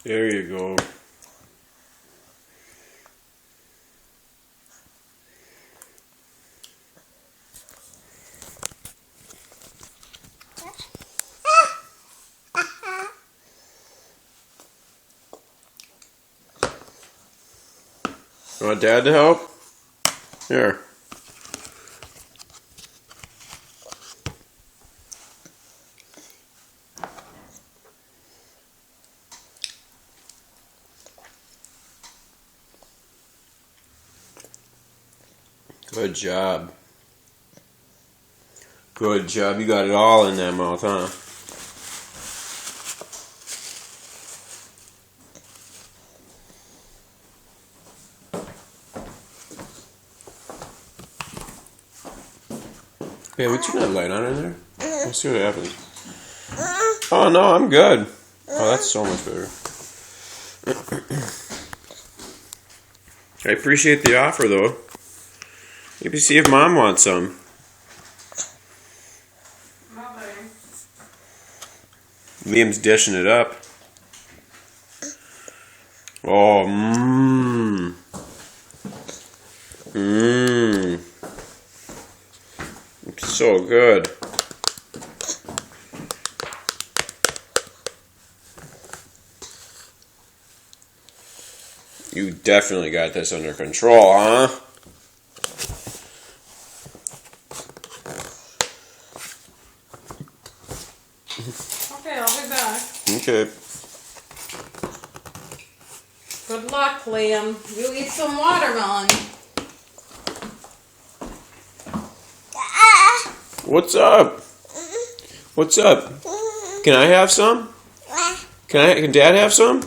There you go. You want Dad to help? Here. Good job. Good job. You got it all in that mouth, huh? Hey, we turn that light on in there? Let's see what happens. Oh, no, I'm good. Oh, that's so much better. I appreciate the offer, though. Maybe see if Mom wants some. Liam's dishing it up. Oh, mmm. Mmm. It's so good. You definitely got this under control, huh? Okay, I'll be back. Okay. Good luck, Liam. You eat some watermelon. What's up? What's up? Can I have some? Can Dad have some?